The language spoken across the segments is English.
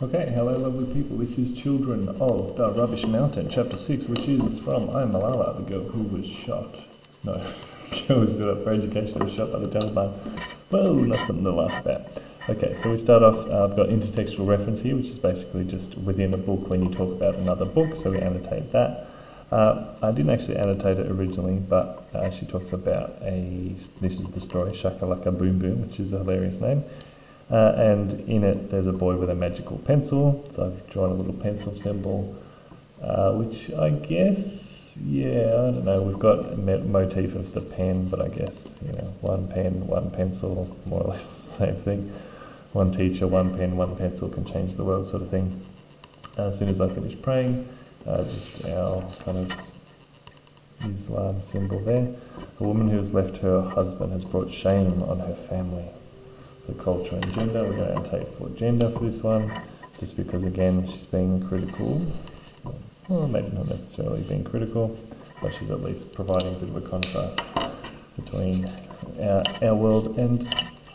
Okay, hello lovely people, this is Children of the Rubbish Mountain, chapter 6, which is from I Am Malala, the girl who was shot. No, the girl who stood up for education was shot by the Taliban. Well, not something to laugh about. Okay, so we start off, I've got intertextual reference here, which is basically just within a book when you talk about another book, so we annotate that. I didn't actually annotate it originally, but she talks about this is the story, Shakalaka Boom Boom, which is a hilarious name. And in it there's a boy with a magical pencil, so I've drawn a little pencil symbol, which I guess, yeah, I don't know, we've got a motif of the pen, but I guess, you know, one pen, one pencil, more or less the same thing. One teacher, one pen, one pencil can change the world sort of thing. As soon as I finish praying, just our kind of Islam symbol there. A woman who has left her husband has brought shame on her family. So culture and gender, we're going to annotate for gender for this one, just because again she's being critical, well maybe not necessarily being critical, but she's at least providing a bit of a contrast between our world and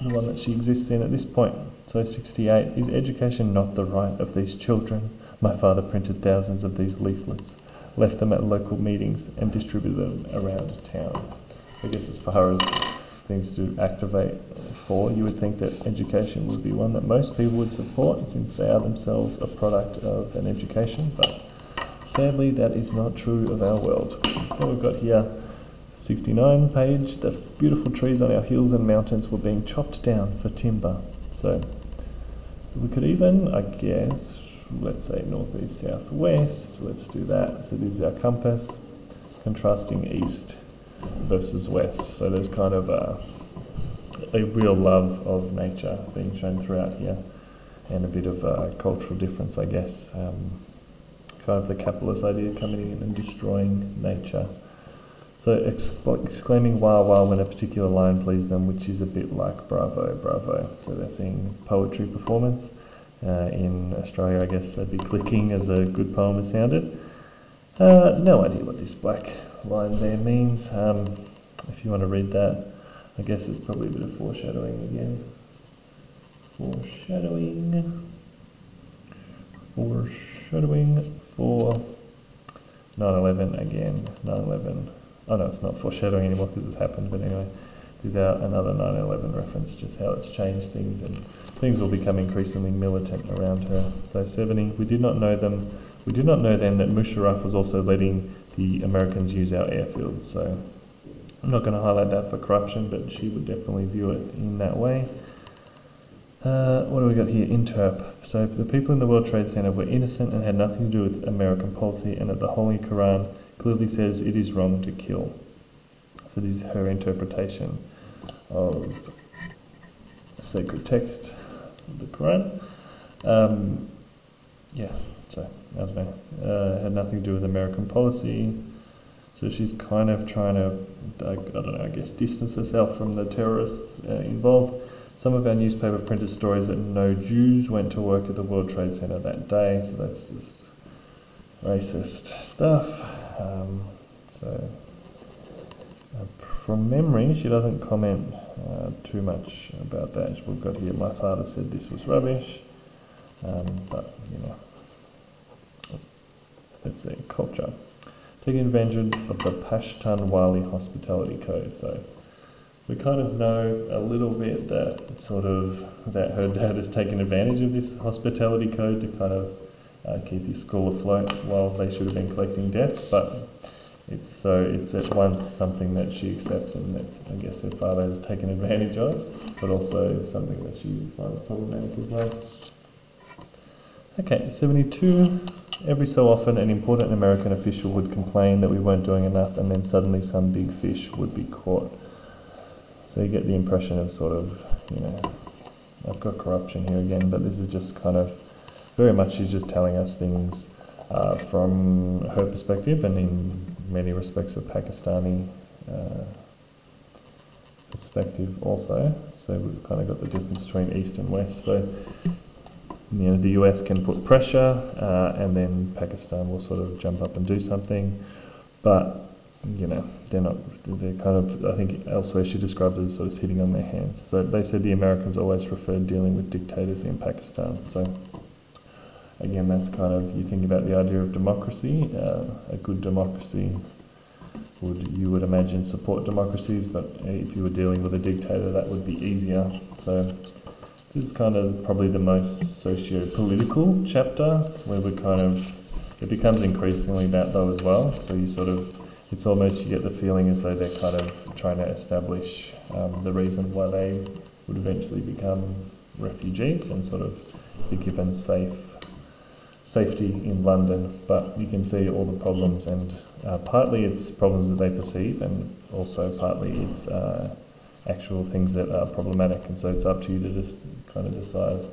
the one that she exists in at this point. So 68, is education not the right of these children? My father printed thousands of these leaflets, left them at local meetings and distributed them around town. I guess as far as things to activate for, you would think that education would be one that most people would support since they are themselves a product of an education, but sadly that is not true of our world. Then we've got here 69 page, the beautiful trees on our hills and mountains were being chopped down for timber. So we could even, I guess, let's say northeast, southwest, let's do that. So this is our compass, contrasting east versus west. So there's kind of a real love of nature being shown throughout here, and a bit of a cultural difference, I guess. Kind of the capitalist idea coming in and destroying nature. So exclaiming wow wow when a particular line pleased them, which is a bit like bravo bravo. So they're seeing poetry performance. In Australia, I guess they'd be clicking as a good poem has sounded. No idea what this black line there means. If you want to read that, I guess it's probably a bit of foreshadowing again. Foreshadowing for 9/11 again. 9/11. Oh no, it's not foreshadowing anymore because it's happened, but anyway, there's another 9/11 reference, just how it's changed things, and things will become increasingly militant around her. So 70, we did not know then that Musharraf was also letting the Americans use our airfields. So I'm not going to highlight that for corruption, but she would definitely view it in that way. What do we got here? Interp. So the people in the World Trade Center were innocent and had nothing to do with American policy, and that the Holy Quran clearly says it is wrong to kill. So this is her interpretation of the sacred text of the Quran. Yeah, so I don't know. Had nothing to do with American policy. So she's kind of trying to, I don't know, I guess distance herself from the terrorists involved. Some of our newspaper printed stories that no Jews went to work at the World Trade Center that day, so that's just racist stuff. From memory, she doesn't comment too much about that. We've got here, my father said this was rubbish, but, you know, let's see, culture. Taking advantage of the Pashtun Wali hospitality code. So we kind of know a little bit that that her dad has taken advantage of this hospitality code to kind of keep his school afloat while they should have been collecting debts, but it's at once something that she accepts and that I guess her father has taken advantage of, but also something that she finds problematic as well. Okay, 72. Every so often an important American official would complain that we weren't doing enough, and then suddenly some big fish would be caught. So you get the impression of sort of, you know, I've got corruption here again, but this is just kind of, very much she's just telling us things from her perspective, and in many respects a Pakistani perspective also. So we've kind of got the difference between East and West. So, you know, the US can put pressure, and then Pakistan will sort of jump up and do something, but you know, they're kind of, I think elsewhere she described it as sort of sitting on their hands. So they said the Americans always preferred dealing with dictators in Pakistan. So again, that's kind of, you think about the idea of democracy. A good democracy you would imagine support democracies, but if you were dealing with a dictator, that would be easier. So this is kind of probably the most socio-political chapter, where it becomes increasingly that though as well. So you sort of, it's almost, you get the feeling as though they're kind of trying to establish the reason why they would eventually become refugees and sort of be given safety in London. But you can see all the problems, and partly it's problems that they perceive, and also partly it's actual things that are problematic. And so it's up to you to just kind of decide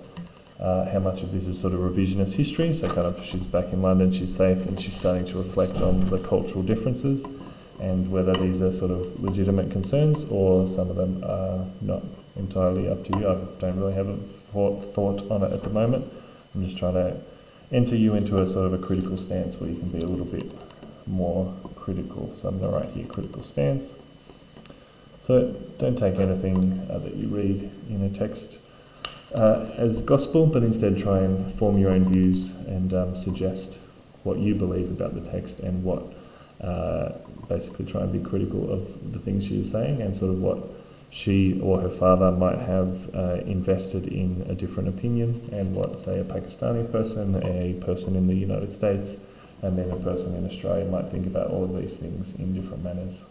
how much of this is sort of revisionist history. So kind of, she's back in London, she's safe, and she's starting to reflect on the cultural differences and whether these are sort of legitimate concerns, or some of them are not entirely up to you. I don't really have a thought on it at the moment. I'm just trying to enter you into a sort of a critical stance where you can be a little bit more critical. So I'm going to write here, critical stance. So don't take anything that you read in a text as gospel, but instead try and form your own views and suggest what you believe about the text, and what basically try and be critical of the things she is saying, and sort of what she or her father might have invested in a different opinion, and what, say, a Pakistani person, a person in the United States, and then a person in Australia might think about all of these things in different manners.